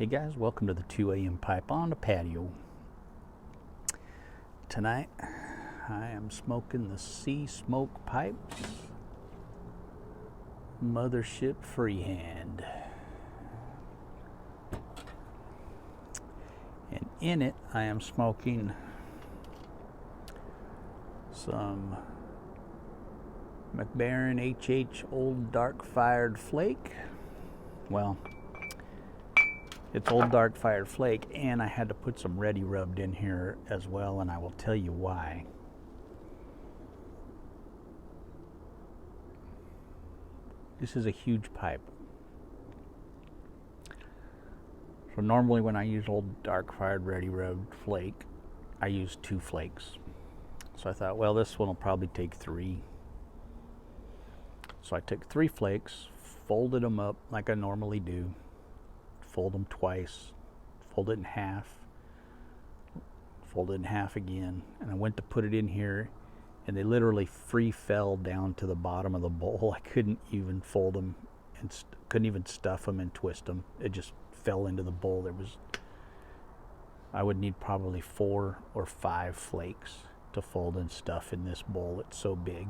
Hey guys, welcome to the 2 a.m. pipe on the patio. Tonight I am smoking the SeaSmokePipes Mothership Freehand. And in it I am smoking some McBaron HH Old Dark Fired Flake. Well, it's Old Dark Fired Flake, and I had to put some Ready Rubbed in here as well, and I will tell you why. This is a huge pipe. So normally when I use Old Dark Fired Ready Rubbed Flake, I use 2 flakes. So I thought, well, this one will probably take 3. So I took 3 flakes, folded them up like I normally do, fold them twice, fold it in half, fold it in half again, and I went to put it in here, and they literally free fell down to the bottom of the bowl. I couldn't even fold them and couldn't even stuff them and twist them. It just fell into the bowl. I would need probably 4 or 5 flakes to fold and stuff in this bowl. It's so big,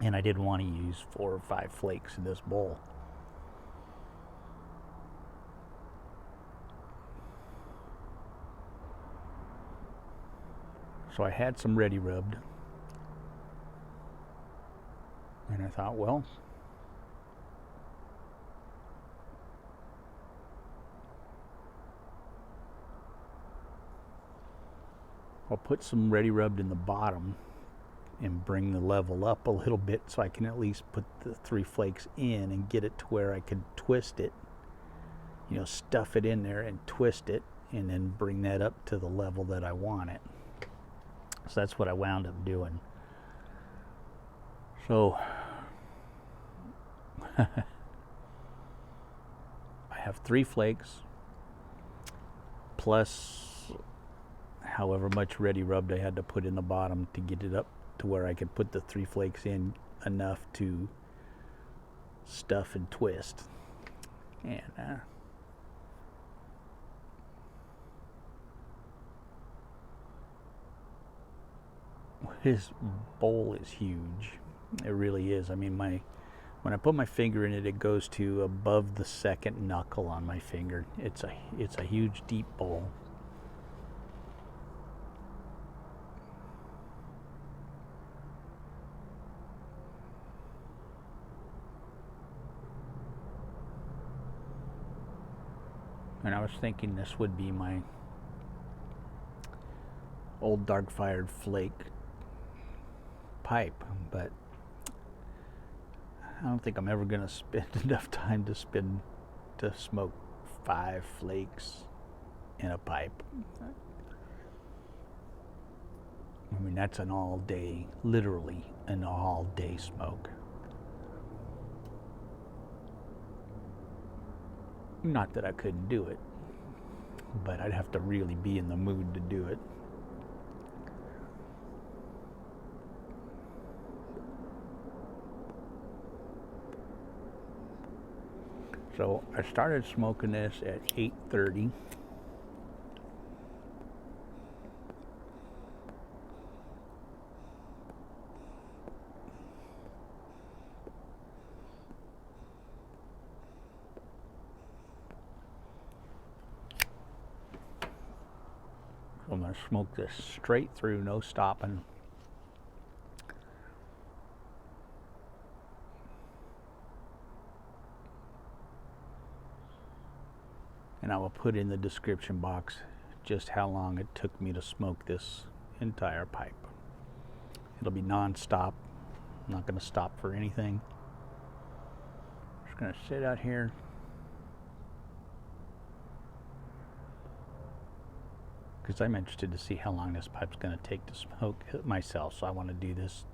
and I didn't want to use 4 or 5 flakes in this bowl. So I had some Ready Rubbed, and I thought, well, I'll put some Ready Rubbed in the bottom and bring the level up a little bit so I can at least put the 3 flakes in and get it to where I can twist it, stuff it in there and twist it, and then bring that up to the level that I want it. So that's what I wound up doing. So I have 3 flakes plus however much Ready Rubbed I had to put in the bottom to get it up to where I could put the 3 flakes in enough to stuff and twist. And this bowl is huge. It really is. I mean, when I put my finger in it, it goes to above the 2nd knuckle on my finger. It's a huge, deep bowl. And I was thinking this would be my Old Dark Fired Flake pipe, but I don't think I'm ever going to spend enough time to smoke 5 flakes in a pipe. I mean, that's an all day, literally an all day smoke. Not that I couldn't do it, but I'd have to really be in the mood to do it. So I started smoking this at 8:30. I'm going to smoke this straight through, no stopping. And I will put in the description box just how long it took me to smoke this entire pipe. It'll be non-stop. I'm not going to stop for anything. Just going to sit out here. Because I'm interested to see how long this pipe's going to take to smoke myself, so I want to do this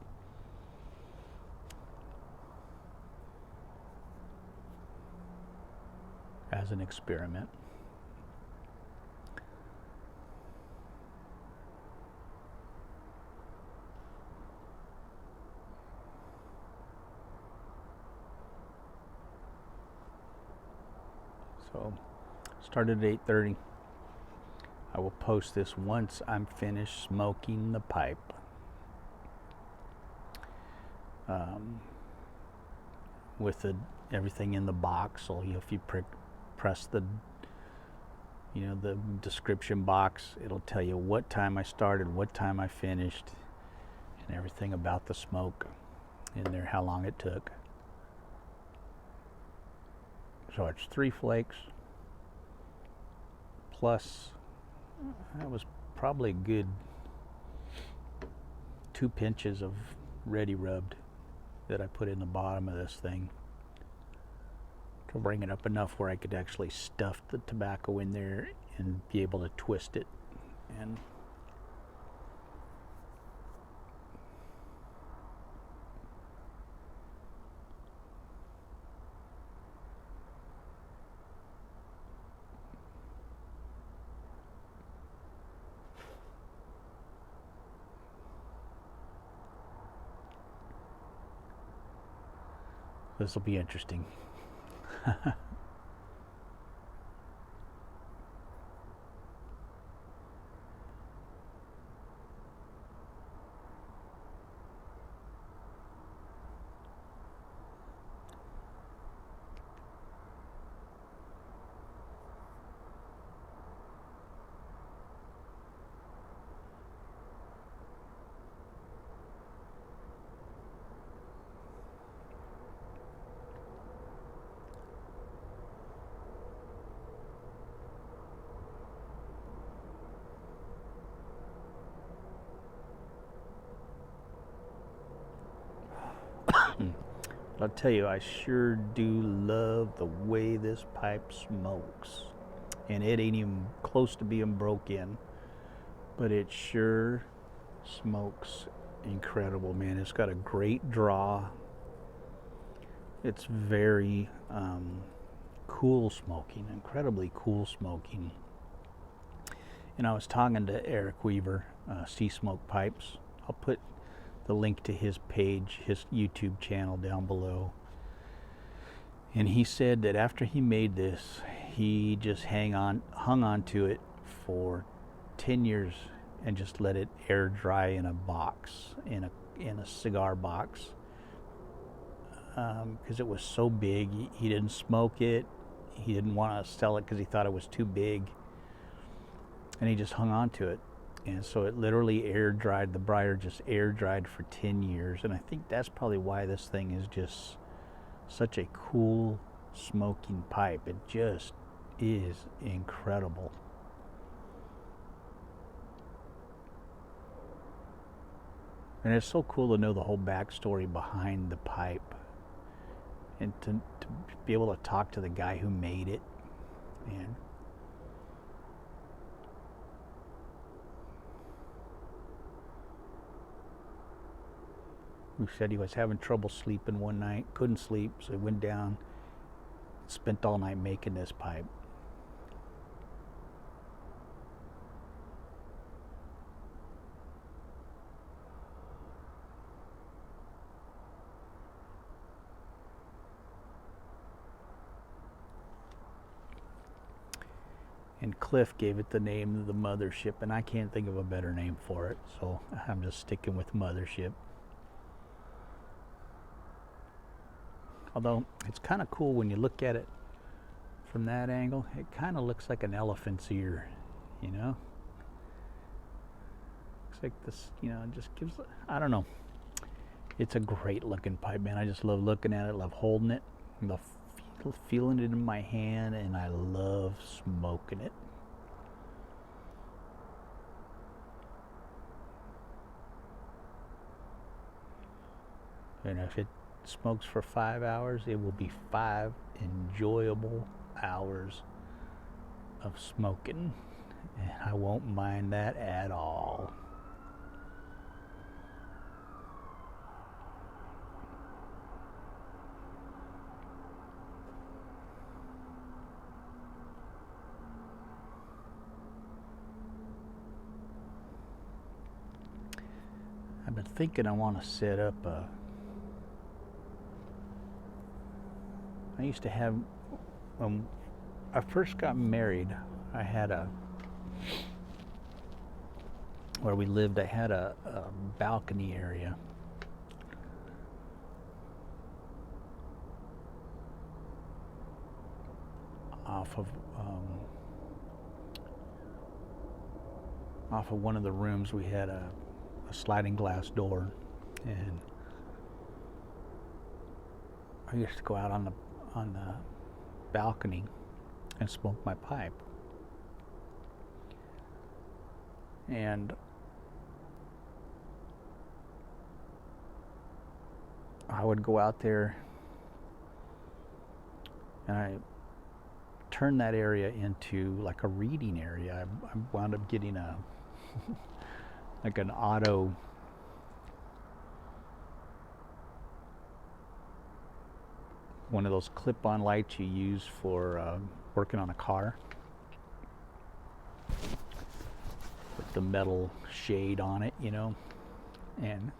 as an experiment. So Started at 8:30. I will post this once I'm finished smoking the pipe. With everything in the box, so if you press the the description box, it'll tell you what time I started, what time I finished, and everything about the smoke in there, how long it took. So it's 3 flakes plus that was probably a good 2 pinches of ready rubbed that I put in the bottom of this thing to bring it up enough where I could actually stuff the tobacco in there and be able to twist it. And this will be interesting. I'll tell you, I sure do love the way this pipe smokes. And it ain't even close to being broke in, but it sure smokes incredible, man. It's got a great draw. It's very cool smoking, incredibly cool smoking. And I was talking to Eric Weaver, SeaSmokePipes. I'll put the link to his page, his YouTube channel down below. And he said that after he made this, he just hung on to it for 10 years and just let it air dry in a box, in a cigar box, because it was so big. He didn't smoke it. He didn't want to sell it because he thought it was too big, and he just hung on to it. And so it literally air dried. The briar just air dried for 10 years. And I think that's probably why this thing is just such a cool smoking pipe. It just is incredible. And it's so cool to know the whole backstory behind the pipe, and to be able to talk to the guy who made it. And who said he was having trouble sleeping one night, couldn't sleep, so he went down, spent all night making this pipe. And Cliff gave it the name of the Mothership, and I can't think of a better name for it, so I'm just sticking with Mothership. Although it's kind of cool when you look at it from that angle. It kind of looks like an elephant's ear, you know? Looks like this, you know, it just gives, I don't know. It's a great looking pipe, man. I just love looking at it, love holding it, love feeling it in my hand, and I love smoking it. And if it smokes for 5 hours, it will be 5 enjoyable hours of smoking, and I won't mind that at all. I've been thinking I want to set up I used to have, I first got married, I had where we lived, I had a balcony area. Off of one of the rooms, we had a sliding glass door, and I used to go out on the balcony and smoke my pipe. And I would go out there and I turned that area into like a reading area. I wound up getting a like an auto one of those clip-on lights you use for working on a car with the metal shade on it, you know. And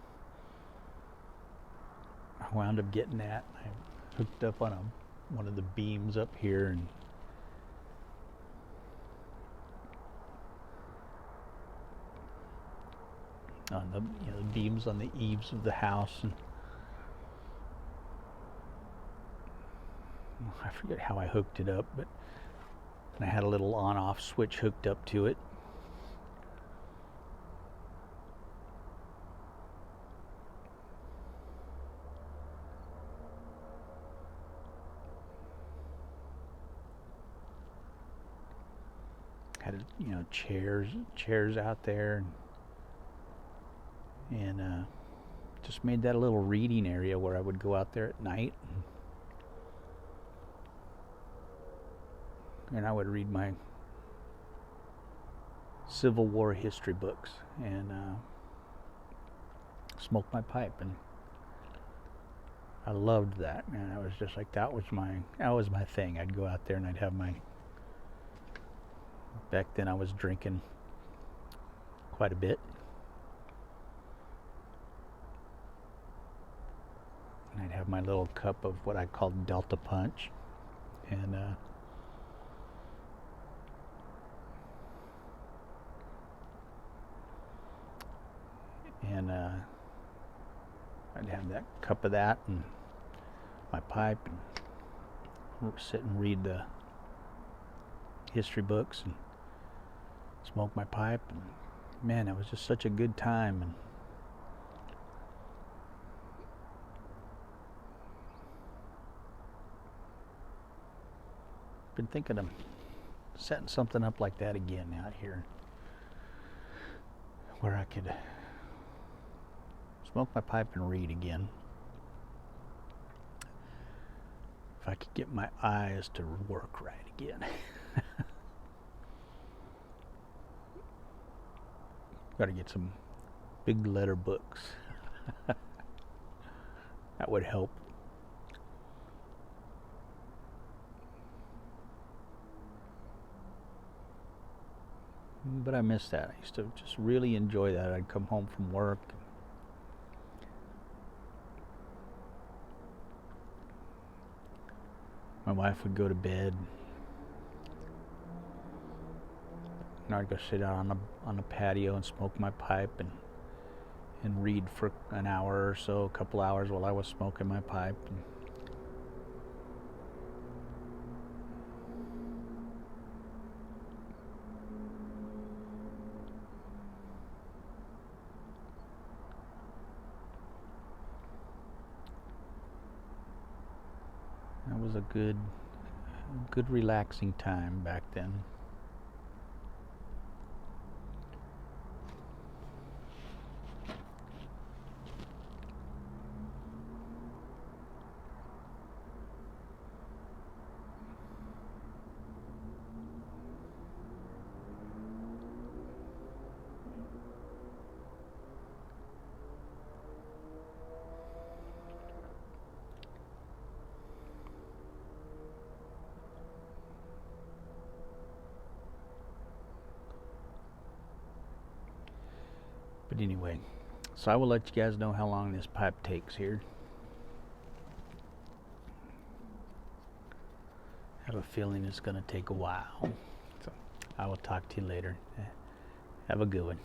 I wound up getting that. I hooked up on one of the beams up here, and on the the beams on the eaves of the house, and I forget how I hooked it up, but I had a little on-off switch hooked up to it. Had chairs out there, and just made that a little reading area where I would go out there at night, and I would read my Civil War history books and smoke my pipe, and I loved that, man. I was just like, that was my thing. I'd go out there and I'd have my, back then I was drinking quite a bit, and I'd have my little cup of what I called Delta Punch, and I'd have that cup of that and my pipe, and sit and read the history books and smoke my pipe, and man, it was just such a good time. And been thinking of setting something up like that again out here, where I could smoke my pipe and read again. If I could get my eyes to work right again. Got to get some big letter books. That would help. But I miss that. I used to just really enjoy that. I'd come home from work. My wife would go to bed, and I'd go sit out on the patio and smoke my pipe and read for an hour or so, a couple hours while I was smoking my pipe. And that was a good relaxing time back then. But anyway, so I will let you guys know how long this pipe takes here. I have a feeling it's going to take a while. So I will talk to you later. Have a good one.